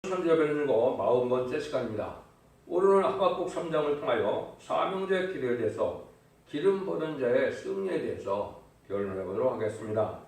선지자별인거 40번째 시간입니다. 오늘은 하박국 3장을 통하여 사명자의 기도에 대해서 기름 받은 자의 승리에 대해서 결론을 해보도록 하겠습니다.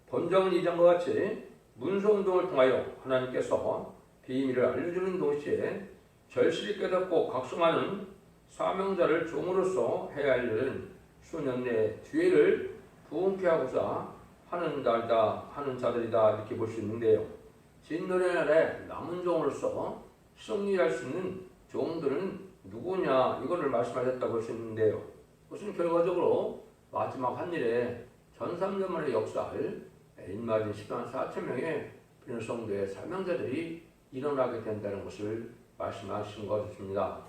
본章 2장과 같이 문서운동을 통하여 하나님께서 비밀을 알려주는 동시에 절실히 깨닫고 각성하는 사명자를 종으로서 해야 할 일은 수년 내에 뒤를 부흥케 하고자 하는 자들이다 이렇게 볼 수 있는데요. 진노의 날에 남은 종으로서 승리할 수 있는 종들은 누구냐 이거를 말씀하셨다고 볼 수 있는데요. 그것은 결과적으로 마지막 한일에 전 3년 만의 역사를 인마진 10만 4천 명의 비너성도의 사명자들이 일어나게 된다는 것을 말씀하신 것입니다.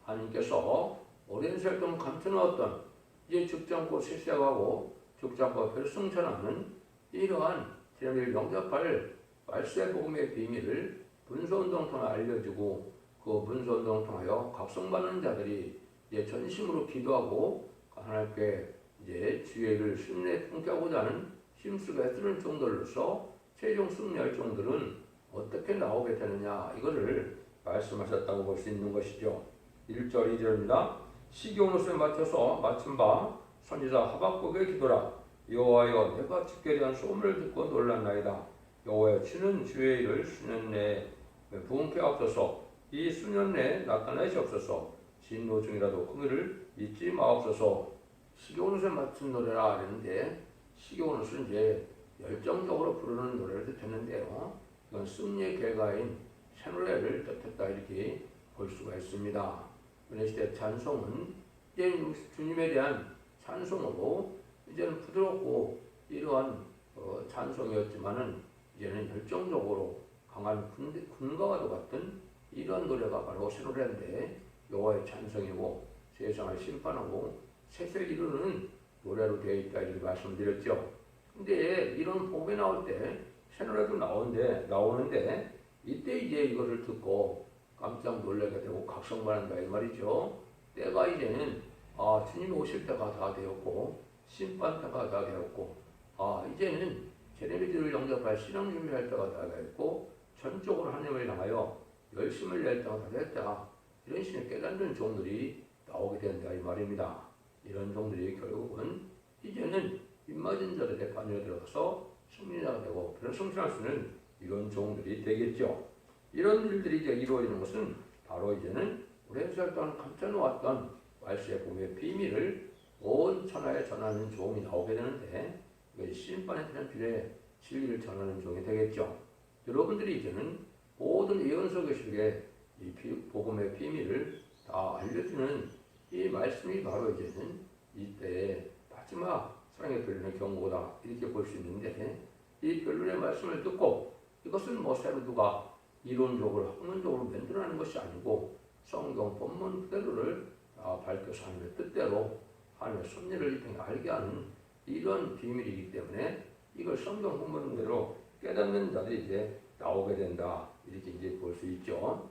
하나님께서 오랜 세월 동안 감춰놓았던 이제 죽지 않고 실시하고 죽지 않고 별승천하는 이러한 제자를 영접할 말씀의 복음의 비밀을 문서운동을 통해 알려주고 그 문서운동을 통하여 각성받는 자들이 이제 전심으로 기도하고 하나님께 이제 주의를 순례 품게하고자 하는 힘쓰고 애쓰는 종들로서 최종 승리할 종들은 어떻게 나오게 되느냐 이거를 말씀하셨다고 볼 수 있는 것이죠. 1절 2절입니다. 시기온옷에 맞춰서 마친 바 선지자 하박국의 기도라. 여호와여 내가 죽게 대한 소문을 듣고 놀랐나이다. 여호와여 주는 주의 일을 수년 내에 부흥케 하옵소서. 이 수년 내에 나타나시옵소서. 진노 중이라도 그 일을 잊지 마옵소서. 시기온옷에 맞춘 노래라 하는데 시기온옷은 이제 열정적으로 부르는 노래를 뜻했는데요. 이건 승리의 결과인 새 노래를 뜻했다 이렇게 볼 수가 있습니다. 은혜 시대 찬송은 이제 주님에 대한 찬송으로 이제는 부드럽고 이러한 찬송이었지만은 이제는 열정적으로 강한 군가와도 같은 이러한 노래가 바로 새 노래인데 여호와의 찬송이고 세상을 심판하고 세세를 이루는 노래로 되어 있다 이렇게 말씀드렸죠. 근데 이런 복음이 나올 때 새 노래도 나오는데 이때 이제 이거를 듣고 깜짝 놀라게 되고 각성받는다 이 말이죠. 때가 이제는 주님이 오실 때가 다 되었고 심판 때가 다 되었고 이제는 제네비들을 영접할 신앙 준비할 때가 다 되었고 전적으로 하나님을 향하여 열심을 낼 때가 다 됐다. 이런 식의 깨닫는 종들이 나오게 된다 이 말입니다. 이런 종들이 결국은 이제는 입맞은 자들의 반열에 들어가서 승리자가 되고 그런 성취할 수 있는 이런 종들이 되겠죠. 이런 일들이 이제 이루어지는 것은 바로 이제는 오랜 세월 동안 감춰놓았던 말씀의 복음의 비밀을 온 천하에 전하는 종이 나오게 되는데 심판에 대한 비례 진리를 전하는 종이 되겠죠. 여러분들이 이제는 모든 예언서 교실에 이 복음의 비밀을 다 알려주는 이 말씀이 바로 이제는 이때의 마지막 사랑의 변론의 경고다 이렇게 볼 수 있는데 이 변론의 말씀을 듣고 이것은 새로 누가 이론적으로 학문적으로 만들어내는 것이 아니고 성경 본문 그대로를 밝혀서 하나님의 뜻대로 하나님의 섭리를 이 땅에 알게 하는 이런 비밀이기 때문에 이걸 성경 본문대로 깨닫는 자들이 이제 나오게 된다 이렇게 이제 볼 수 있죠.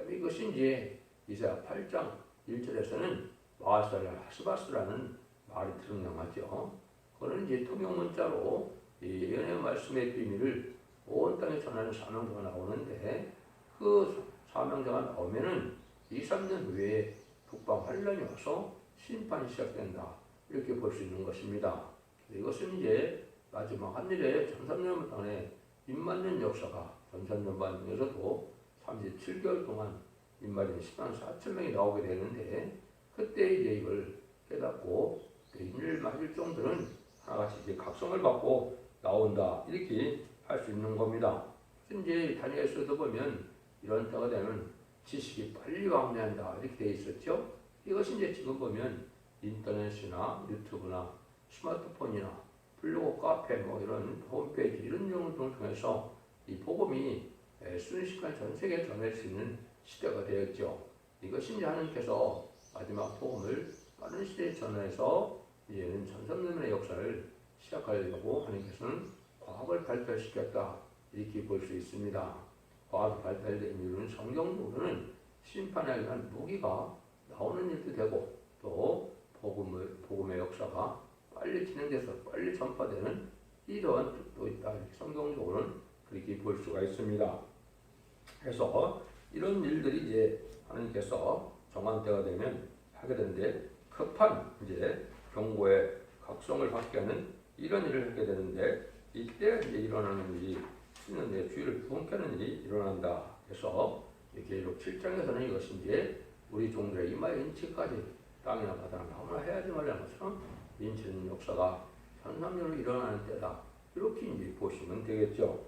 이것이 이제 이사야 8장 1절에서는 마하살라 하스바스라는 말이 등장하죠. 그거는 이제 통용문자로 이 예언의 말씀의 비밀을 온 땅에 전하는 사명자가 나오는데 그 사명자가 나오면은 2, 3년 후에 북방 환란이 와서 심판이 시작된다 이렇게 볼 수 있는 것입니다. 이것은 이제 마지막 한일에 전산년 동안에 입맞는 역사가 전산년반 중에서도 37개월 동안 입맞은 10만 4천 명이 나오게 되는데 그때 이제 이걸 깨닫고 인을 맞을 종들은 하나같이 이제 각성을 받고 나온다 이렇게 할 수 있는 겁니다. 이제 다니엘서도 보면 이런 때가 되면 지식이 빨리 왕래한다 이렇게 되어 있었죠. 이것이 이제 지금 보면 인터넷이나 유튜브나 스마트폰이나 블로그, 카페 이런 홈페이지 이런 용어들을 통해서 이 복음이 순식간 전 세계에 전할 수 있는 시대가 되었죠. 이것이 이제 하나님께서 마지막 복음을 빠른 시대에 전해서 이제는 전선년의 역사를 시작하려고 하나님께서는 과학을 발달시켰다 이렇게 볼 수 있습니다. 과학이 발달된 이유는 성경적으로는 심판에 의한 무기가 나오는 일도 되고 또 복음의 역사가 빨리 진행돼서 빨리 전파되는 이러한 뜻도 있다. 성경적으로는 그렇게 볼 수가 있습니다. 그래서 이런 일들이 이제 하나님께서 정한 때가 되면 하게 되는데 급한 이제 경고의 각성을 받게 하는 이런 일을 하게 되는데 이때 이제 일어나는 일이 수는 내 주의를 부흥케 하는 일이 일어난다. 그래서 계시록 7장에서는 이것이 이제 우리 종들의 이마에 인치까지 땅이나 바다나 아무나 해야지 말라는 것처럼 인치는 역사가 현상적으로 일어나는 때다. 이렇게 이제 보시면 되겠죠.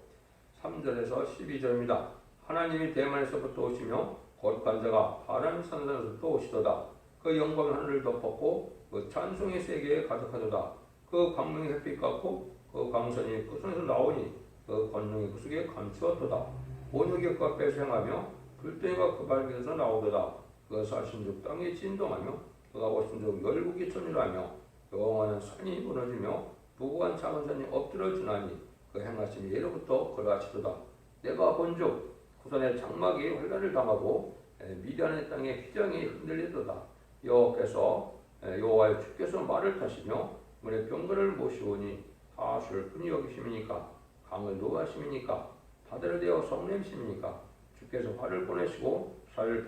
3절에서 12절입니다. 하나님이 대만에서부터 오시며 거룩한 자가 바람 산산에서부터 오시도다. 그 영광이 하늘을 덮었고 그 찬송의 세계에 가득하도다. 그 광명이 햇빛 같고 그 광선이 그 손에서 나오니 그 권능이 그 속에 감추었도다. 온유기 그 앞에서 행하며 불덩이가 그 발에서 나오도다. 그 사신즉 땅이 진동하며 그가 오신즉 열국이 천일하며 영원한 산이 무너지며 무고한 작은 산이 엎드러지나니 그 행하심이 예로부터 그러하시도다. 내가 본즉 후손의 장막이 환란을 당하고 미디안의 땅의 휘장이 흔들리도다. 여호와께서 여호와의 주께서 말을 타시며 문의 병거를 모시오니 하수를 분이 여기심이니까 강을 노하심이니까 바다를 대어 성냄심이니까 주께서 화를 보내시고 살을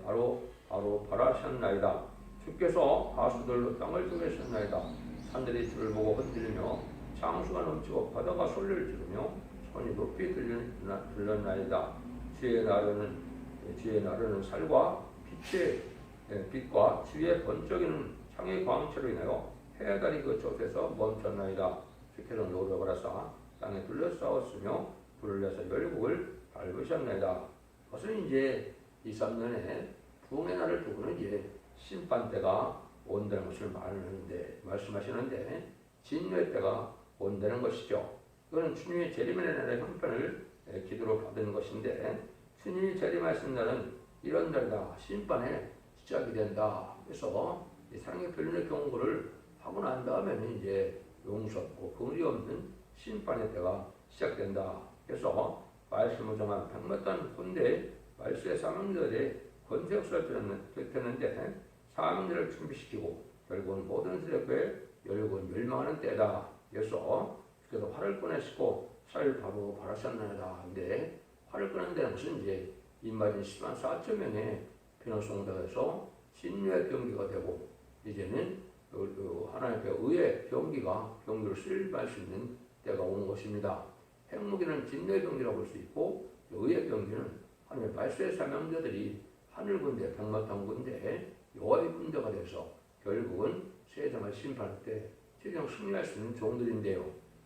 바로 발하셨나이다. 주께서 하수들로 땅을 두르셨나이다. 산들이 주를 보고 흔들리며 창수가 넘치고 바다가 소리를 지르며 손이 높이 들렸나이다. 주의 나르는 살과 빛과 주의 번쩍이는 창의 광채로 인하여 해달이 그 쫓에서 멈췄나이다. 주께서 노력을 하사 땅에 둘러싸웠으며 불을 내서 열국을 밟으셨나이다. 그것은 이제 이 3년에 부흥의 날을 두고는 이제 심판 때가 온다는 것을 말씀하시는데 진노의 때가 온다는 것이죠. 이거는 주님의 재림의 날의 형편을 기도로 받은 것인데 주님이 재림하신 날은 이런 날이다. 심판의 시작이 된다. 그래서 이 사랑의 별론의 경고를 하고 난 다음에는 이제 용서 없고 긍휼이 없는 심판의 때가 시작된다. 그래서 말씀을 정한 백마탄 군대 말세의 사명자들의 권세 역사를 펼쳤는데 사명자를 준비시키고 결국은 모든 세력에 열국은 멸망하는 때다. 그래서 주께서 화를 꺼내시고 쌀을 바로 바라셨나이다. 근데 화를 꺼낸다는 것은 이제 인마진 10만 4천 명의 변호성당에서 진노의 병기가 되고 이제는 하나님의 의의 병기를 수립할 수 있는 때가 온 것입니다. 핵무기는 진노의 병기라고 볼 수 있고 의의 병기는 하나님의 말세의 사명자들이 하늘 군대, 백마탄 군대, 여호와의 군대가 돼서 결국은 세상을 심판할 때 최종 승리할 수 있는 종들인데요.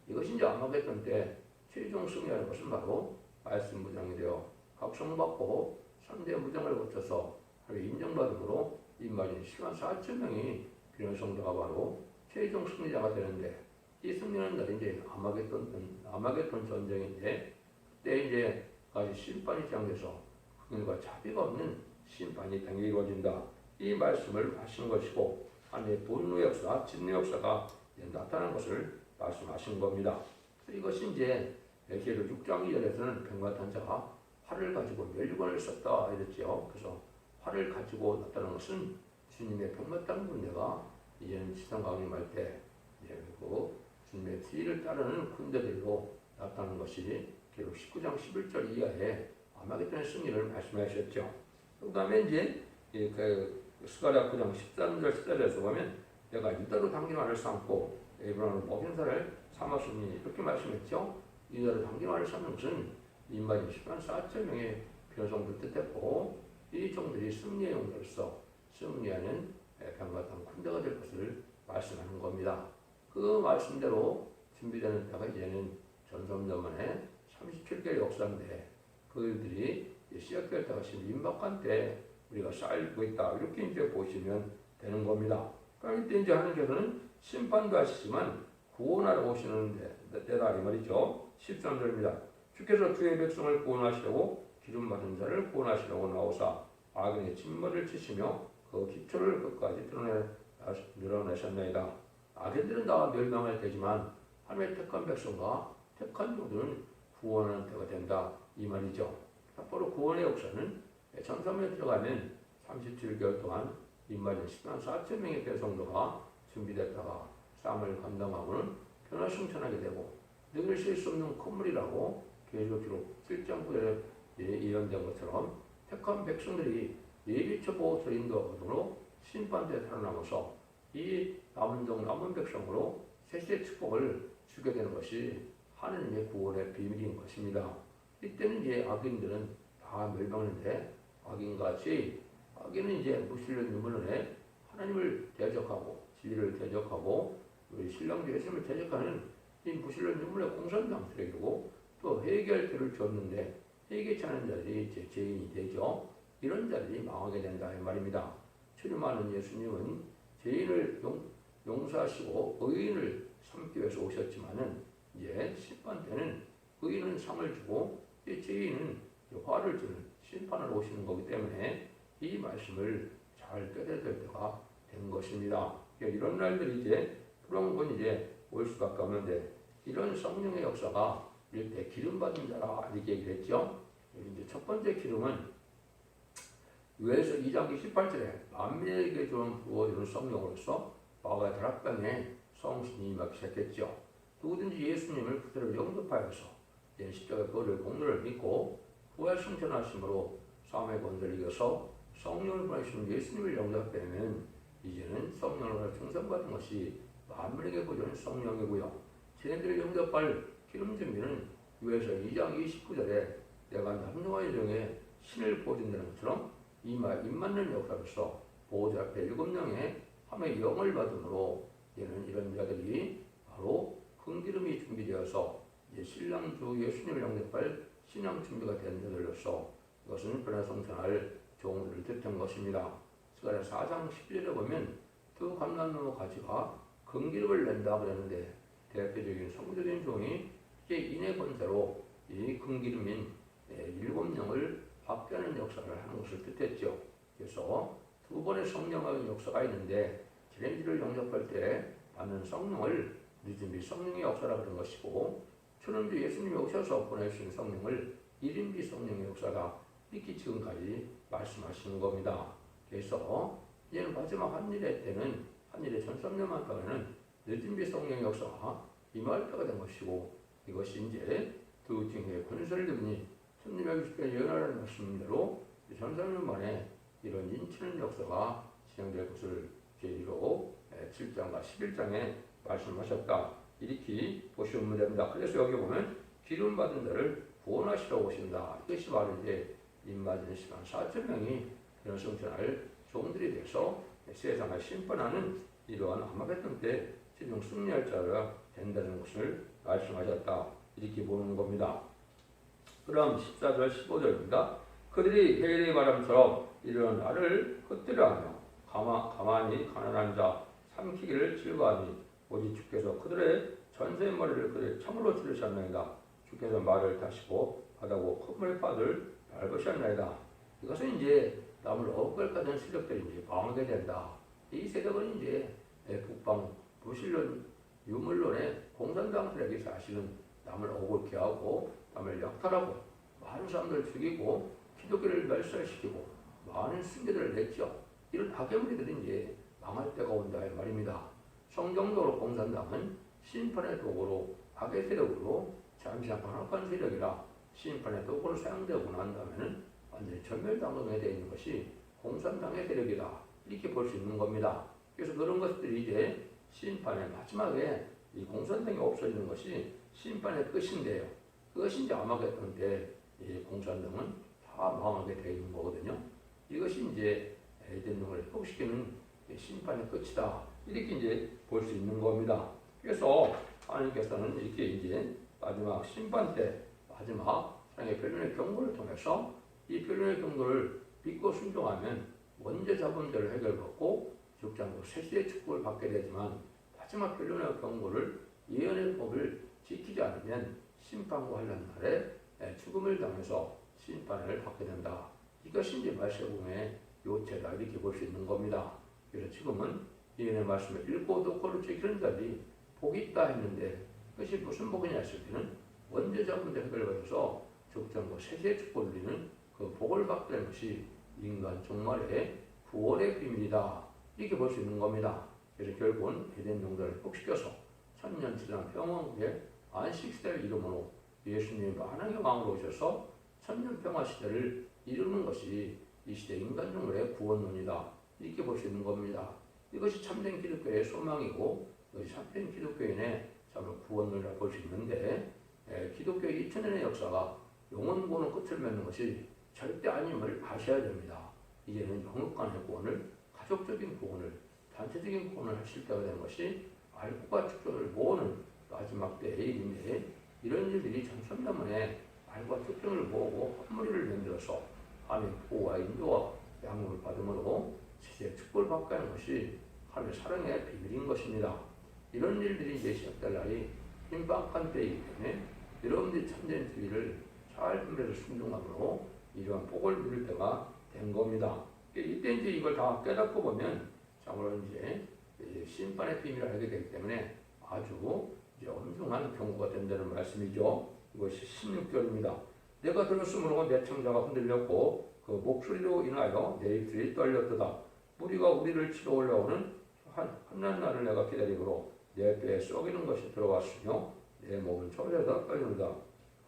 이것이 이제 아마겟돈 때 최종 승리하는 것은 바로 말씀 무장이 되어 각성받고 3대 무장을 거쳐서 인정받음으로 인마진 10만 4천 명이 비련 성도가 바로 최종 승리자가 되는데 이 승리하는 날이 이제 아마겟돈 전쟁인데 그때 이제 까지 심판이 시작돼서 흑인과 자비가 없는 심판이 이루어진다. 이 말씀을 하신 것이고 하나님의 분노 역사, 진노 역사가 나타난 것을 말씀하신 겁니다. 이것이 이제 에스겔 6장 2절에서는 백마탄 자가 활을 가지고 멸관을 썼다 이랬죠. 그래서 활을 가지고 나타난 것은 주님의 백마탄 군대가 이제는 지상 강림할 때 그 주님의 뒤를 따르는 군대들로 나타나는 것이 기록 19장 11절 이하에 아마겟돈의 승리를 말씀하셨죠. 그 다음에 이제 스가랴 9장 13절 14절에서 보면 내가 유다로 당기만을 삼고 에브라임을 먹인사를 삼았으니 이렇게 말씀했죠. 유다로 당기만을 삼는 것은 인마진 10만 4천 명의 변성들 뜻했고 이 종들이 승리의 용도로서 승리하는 백마탄 군대가 될 것을 말씀하는 겁니다. 그 말씀대로 준비되는 때가 이제는 전성전만의 37개의 역사인데 그들이 시작될 때가 지금 임박한 때 우리가 쌓이고 있다. 이렇게 이제 보시면 되는 겁니다. 그러니까 이때 이제 하나님께서는 심판도 하시지만 구원하러 오시는 때다 이 말이죠. 13절입니다. 주께서 주의 백성을 구원하시려고 기름 받은 자를 구원하시려고 나오사 악인의 진머리를 치시며 그 기초를 끝까지 드러내셨나이다. 악인들은 다 멸망할 때지만 하나님의 택한 백성과 택한 종들은 구원하는 때가 된다 이 말이죠. 바로 구원의 역사는 전섬에 들어가면 37개월 동안 인마진 10만 4천 명의 배성도가 준비됐다가 싸움을 감당하고는 변화승천하게 되고 능을 실 수 없는 콧물이라고 계시록 7장 9절에 예언된 것처럼 택한 백성들이 예비처보 인도하므로 심판대에 살아남아서 이 남은 백성으로 세세의 축복을 주게 되는 것이 하느님의 구원의 비밀인 것입니다. 이때는 이제 악인들은 다 멸망하는데 악인과 죄인, 악인은 이제 무신론 유물론에 하나님을 대적하고 진리를 대적하고 우리 신랑 예수님을 대적하는 이 무신론 유물의 공산당들이고 또 회개할 때를 줬는데 회개치 않은 자들이 이제 죄인이 되죠. 이런 자들이 망하게 된다 이 말입니다. 출임하는 예수님은 죄인을 용서하시고 의인을 삼기 위해서 오셨지만은 이제 심판 때는 의인은 상을 주고 이 죄인은 화를 주는 심판을 오시는 거기 때문에 이 말씀을 잘 깨달을 때가 된 것입니다. 이런 날들이 이제 그런 이제 올 수밖에 없는데 이런 성령의 역사가 이때 기름 받은 자라 이렇게 얘기를 했죠. 이제 첫 번째 기름은 요한서 2장 28절에 만민에게 부어주는 성령으로서 마가의 다락방에 성신이 임하기 시작했죠. 누구든지 예수님을 그대로 영접하여서 십자가의 거를 공로를 믿고 부활 승천하심으로 삶의 권세를 이겨서 성령을 보내시는 예수님을 영접하면 이제는 성령을 충성받은 것이 만민에게 보여주는 성령이고요. 쟤네들을 영접할 기름 준비는 요한서 2장 29절에 내가 남녀와 여종의 신을 보여준다는 것처럼 입 맞는 역사로서 보호자 앞에 7명의 함의 영을 받음으로 얘는 이런 자들이 바로 금기름이 준비되어서 신랑 주 예수님을 영접할 신앙 준비가 된 자들로서 이것은 변화 성천할 종을 뜻한 것입니다. 스가랴 4장 11절에 보면 두 감람나무 가지가 금기름을 낸다 그랬는데 대표적인 성도된 종이 이제 인의 권세로 이 금기름인 7명을 받게 하는 역사를 하는 것을 뜻했죠. 그래서 두 번의 성령의 역사가 있는데 지렌지를 영접할 때 받는 성령을 늦은비 성령의 역사라 그런 것이고 초는비 예수님이 오셔서 보내주신 성령을 일인비 성령의 역사가 이렇게 지금까지 말씀하시는 겁니다. 그래서 이제는 마지막 한일의 때는 한일의 1300만 동안에는 늦은비 성령의 역사가 임할 때가 된 것이고 이것이 이제 두 징의 권세를 드니 손님에게 주께 예언하라는 말씀대로 1300년 만에 이런 인치는 역사가 진행될 것을 계기로 7장과 11장에 말씀하셨다. 이렇게 보시면 됩니다. 그래서 여기 보면 기름 받은 자를 구원하시러 오신다. 이것이 바로 이제 입맞은 시간 4,000명이 이런 성천할 종들이 돼서 세상을 심판하는 이러한 아마겟돈 때 최종 승리할 자가 된다는 것을 말씀하셨다. 이렇게 보는 겁니다. 그럼 14절 15절입니다. 그들이 헤일의 바람처럼 이런 나를 헛되려하며 가만히 가난한 자 삼키기를 즐거워하니 오직 주께서 그들의 전세의 머리를 그들의 참으로 치르셨나이다. 주께서 말을 다시고 바다고 콧물 바들 밟으셨나이다. 이것은 이제 남을 억울하는 세력들이 이제 망하게 된다. 이 세력은 이제 북방 무신론 유물론의 공산당들에게 사실은 남을 억울케 하고 남을 약탈하고 많은 사람들을 죽이고 기독교를 멸살시키고 많은 순교들을 냈죠. 이런 악의무리들이 이제 망할 때가 온다 이 말입니다. 성경적으로 공산당은 심판의 도구로 악의 세력으로 잠시한 반악한 세력이라 심판의 도구로 사용되고 난 다음에는 완전히 전멸당하게 되어 있는 것이 공산당의 세력이다. 이렇게 볼 수 있는 겁니다. 그래서 그런 것들이 이제 심판의 마지막에 이 공산당이 없어지는 것이 심판의 끝인데요. 그것이 이제 아마겟돈 때 이 공산당은 다 망하게 되어 있는 거거든요. 이것이 이제 에덴동을 회복시키는 심판의 끝이다. 이렇게 이제 볼 수 있는 겁니다. 그래서 하나님께서는 이렇게 이제 마지막 심판 때 마지막 사랑의 변론의 경고를 통해서 이 변론의 경고를 믿고 순종하면 원죄 자본들을 해결받고 죽지 않고 세세의 축복을 받게 되지만 마지막 변론의 경고를 예언의 법을 지키지 않으면 심판과 환난 날에 죽음을 당해서 심판을 받게 된다. 이것이 이제 말세공의 요체다. 이렇게 볼 수 있는 겁니다. 그래서 지금은 예언의 말씀을 읽고 듣고를 지키는 자들이 복이 있다 했는데 그것이 무슨 복이냐 했을 때는 원죄 자본들 해결받아서 죽지 않고 세세의 축복을 누리는 그 복을 받게 되는 것이 인간 종말의 구원의 비밀이다. 이렇게 볼 수 있는 겁니다. 그래서 결국은 에덴 동산을 회복시켜서 천년 지난 평화국의 안식시대를 이름으로 예수님이 만왕의 왕으로 오셔서 천년평화 시대를 이루는 것이 이 시대 인간 종들의 구원론이다. 이렇게 볼 수 있는 겁니다. 이것이 참된 기독교의 소망이고 이것이 참된 기독교인의 참 구원론이라고 볼 수 있는데 기독교의 2000년의 역사가 영원구원의 끝을 맺는 것이 절대 아님을 아셔야 됩니다. 이제는 영육 간의 구원을, 가족적인 구원을, 단체적인 구원을 하실 때가 되는 것이 알고과 축전을 모으는 마지막 때의 일인데 이런 일들이 전천년 만에 알과 축전을 모으고 한 무리를 만들어서 하나님의 보호와 인도와 양육을 받음으로 세상의 축복을 받게 하는 것이 하나님의 사랑의 비밀인 것입니다. 이런 일들이 이제 시작될 날이 임박한 때이기 때문에 여러분들이 참된 주의를 잘 분별해서 순종함으로 이러한 복을 누릴 때가 된 겁니다. 이때 이제 이걸 다 깨닫고 보면 참으로 이제 심판의 비밀을 알게 되기 때문에 아주 이제 엄중한 경고가 된다는 말씀이죠. 이것이 16절입니다. 내가 들었으므로 내 창자가 흔들렸고 그 목소리로 인하여 내 입술이 떨렸도다. 무리가 우리를 치러 올라오는 한난 날을 내가 기다리므로 내 뼈에 썩이는 것이 들어왔으며 내 몸은 저려다 떨리는다.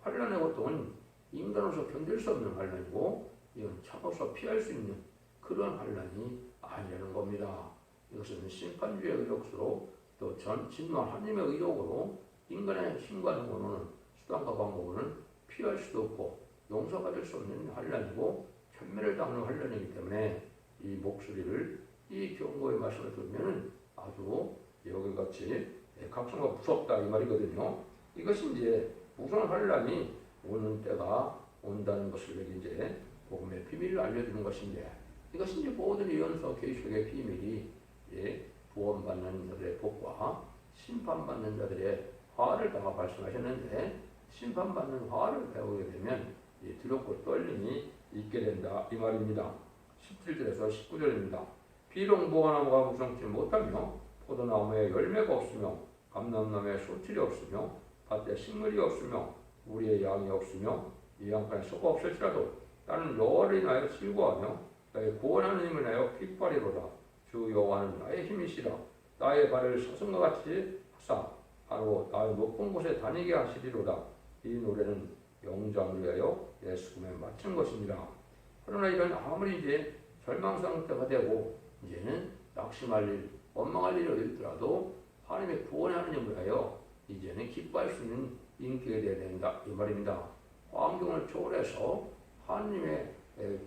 환난의 고통은 인간으로서 견딜 수 없는 환난이고 이건 참아서 피할 수 있는 그런 환난이 아니라는 겁니다. 이것은 심판주의 의욕으로 또 진노한 하나님의 의욕으로 인간의 힘과 능으로는 수단과 방법으로는 피할 수도 없고 용서받을 수 없는 환난이고 천멸을 당하는 환난이기 때문에 이 목소리를 이 경고의 말씀을 들으면 아주 여기같이 각성과 무섭다 이 말이거든요. 이것이 이제 무서운 환난이 오는 때가 온다는 것을 이제 복음의 비밀을 알려주는 것인데 이것이 이제 모든 예언서 계시록의 비밀이 구원받는 자들의 복과 심판받는 자들의 화를 다 말씀하셨는데 심판받는 화를 배우게 되면 두렵고 떨림이 있게 된다 이 말입니다. 17절에서 19절입니다. 비록 무화나무가 무성치 못하며 포도나무에 열매가 없으며 감람나무에 소출이 없으며 밭에 식물이 없으며 우리의 양이 없으며 이 양간에 소가 없을지라도 나는 여호와를 인하여 즐거워하며 나의 구원하는 힘을 인하여 깃발이로다. 주 여호와는 나의 힘이시라. 나의 발을 사슴과 같이 하사 바로 나의 높은 곳에 다니게 하시리로다. 이 노래는 영장을 위하여 내 수금에 마친 것입니다. 그러나 이런 아무리 이제 절망 상태가 되고 이제는 낙심할 일, 원망할 일이 있더라도 하나님의 구원하는 힘을 위하여 이제는 기뻐할 수 있는 인격이 되어야 된다 이 말입니다. 환경을 초월해서 하나님의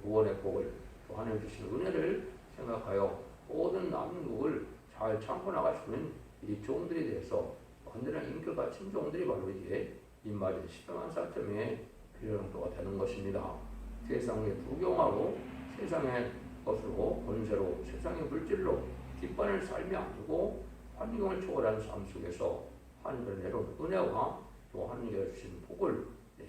구원의 복을 또 하나님 주신 은혜를 생각하여 모든 남국을 잘 참고 나갈 수 있는 이 종들에 대해서 완전한 인격을 갖춘 종들이 바로 이게 인마진 10만 4천 명의 필요정도가 되는 것입니다. 세상에 부경하고 세상의 것으로 권세로 세상의 물질로 깃발을 삶이 아니고 환경을 초월하는 삶 속에서 하나님의 내려온 은혜와 또 하나님께서 주신 복을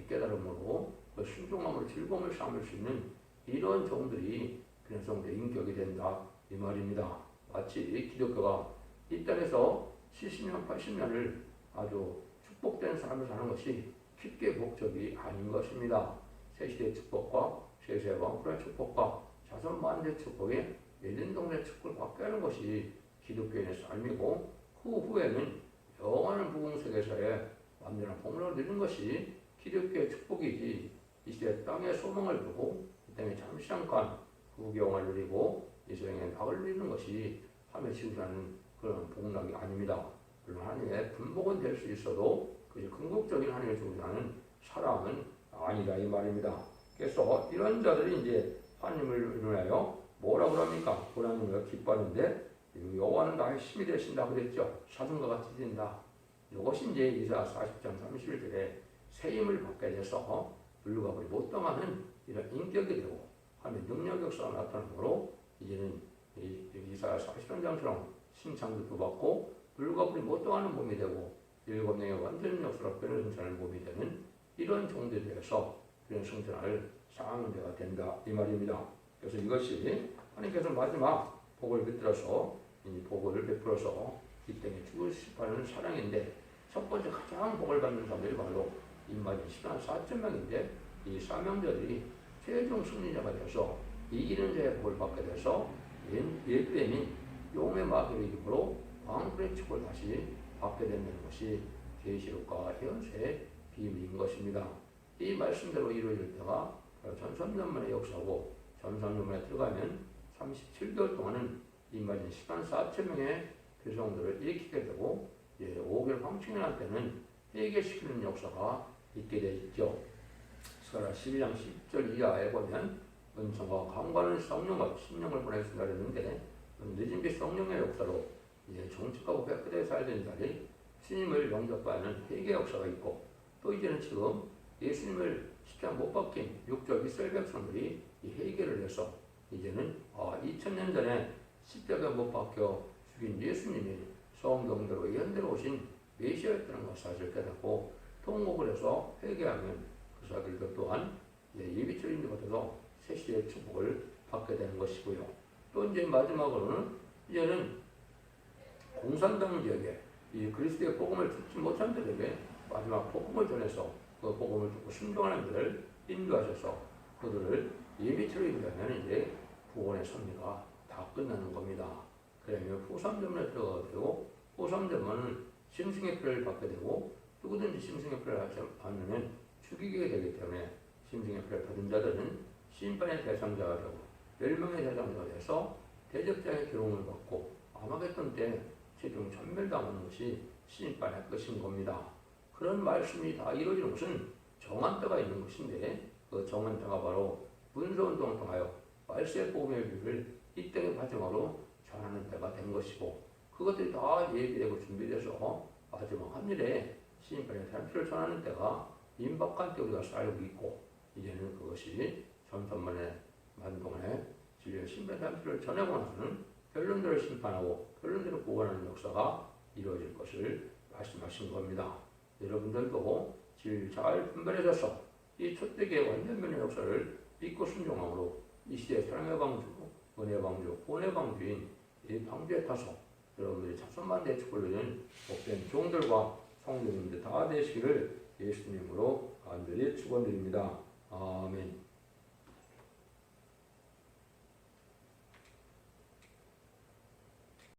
깨달음으로 그 순종함으로 즐거움을 삼을 수 있는 이런 종들이 그런 성도의 인격이 된다 이 말입니다. 마치 기독교가 이 땅에서 70년 80년을 아주 축복된 삶을 사는 것이 쉽게 목적이 아닌 것입니다. 새시대의 축복과 세세 왕국의 축복과 자손 만대 축복에 예전동네 축복을 받게 하는 것이 기독교인의 삶이고 그 후에는 영원한 부흥세계사에 완전한 복락을 누리는 것이 기독교의 축복이지 이 시대 땅의 소망을 두고 이 땅에 잠시 잠깐 구경을 누리고 이 세상에 낙을 누리는 것이 하며 지우자는 그런 복락이 아닙니다. 물론 하나님의 분복은 될 수 있어도 그것이 궁극적인 하나님의 주장하는 사랑은 아니다 이 말입니다. 그래서 이런 자들이 이제 하나님을 위하여 뭐라고 합니까? 고난을 기뻐하는데 여호와는 나의 힘이 되신다 그랬죠. 사슴과 같이 된다. 이것이 이제 이사야 40장 31절에 새 힘을 받게 돼서 불가불이 못 당하는 이런 인격이 되고 하나님의 능력 역사가 나타나므로 이제는 이사야 40장처럼 신창도 받고 불가불이 못 당하는 몸이 되고 일곱 명의 완전 역사로 변을 승천하는 몸이 되는 이런 종들에 대해서 그런 승천을 상하는 데가 된다 이 말입니다. 그래서 이것이 하나님께서 마지막 복을 베풀어서 이 복을 베풀어서 이 땅에 주시는 사랑인데 첫 번째 가장 복을 받는 사람들이 바로 인마진 10만 4천 명인데 이 사명자들이 최종 승리자가 되어서 이기는 자의 복을 받게 돼서 옛뱀인 용의 마귀를 이기므로 광불의 축복을 다시 받게 된다는 것이 계시록과 현세의 비밀인 것입니다. 이 말씀대로 이루어질 때가 바로 전선전만의 역사고 전선전만에 들어가면 37개월 동안은 임마진 10만 4천 명의 백성들을 일으키게 되고 5개월 황충년한 때는 회개시키는 역사가 있게 되어 있죠. 스가랴 12장 10절 이하에 보면 은총과 강구하는 성령과 심령을 보내준다 했는데 늦은 빛 성령의 역사로 정직하고 깨끗하게 살아야 되는 자리 주님을 영접하는 회개 역사가 있고 또 이제는 지금 예수님을 십자가 못 박힌 6절 이스라엘 백성들이 이 회개를 해서 이제는 2000년 전에 십자가 못 박혀 죽인 예수님이 성경대로 예언대로 오신 메시아였다는 것을 사실 깨닫고 통곡을 해서 회개하면 그 사람들 또한 예비처리인들 같아서 새시의 축복을 받게 되는 것이고요. 또 이제 마지막으로는 이제는 공산당 지역에 이 그리스도의 복음을 듣지 못한 자들에게 마지막 복음을 전해서 그 복음을 듣고 순종하는 자들을 인도하셔서 그들을 예비처리를 하면 이제 구원의 섭리가 다 끝나는 겁니다. 그러면 후삼전에 들어가게 되고 후삼전은 심승의 표를 받게 되고 누구든지 심승의 표를 하지 않으면 죽이게 되기 때문에 심승의 표를 받은 자들은 심판의 대상자가 되고 멸망의 대상자가 돼서 대적자의 기록을 받고 아마겟돈 때 최종 전멸당하는 것이 심판의 끝인 겁니다. 그런 말씀이 다 이루어지는 것은 정한 때가 있는 것인데 그 정한 때가 바로 문서운동을 통하여 말세의 복음의 비밀을 이 땅의 과정으로 전하는 때가 된 것이고 그것들이 다 예비되고 준비돼서 마지막 한일에 심판의 삶을 전하는 때가 임박한 때 우리가 살고 있고 이제는 그것이 전선만의 만동안에 진리의 심판의 삶을 전하고 나서는 결론대로 심판하고 결론대로 구원하는 역사가 이루어질 것을 말씀하신 겁니다. 여러분들도 진리를 잘 분별해서 이 초대교회 완전면의 역사를 믿고 순종함으로 이 시대의 사랑의 방주, 은혜의 방주, 구원의 방주인 이 방주에 타서 여러분들이 자손만대의 축복을 누리는 복된 종들과 성도님들 다 되시기를 예수님으로 간절히 축원드립니다. 아멘.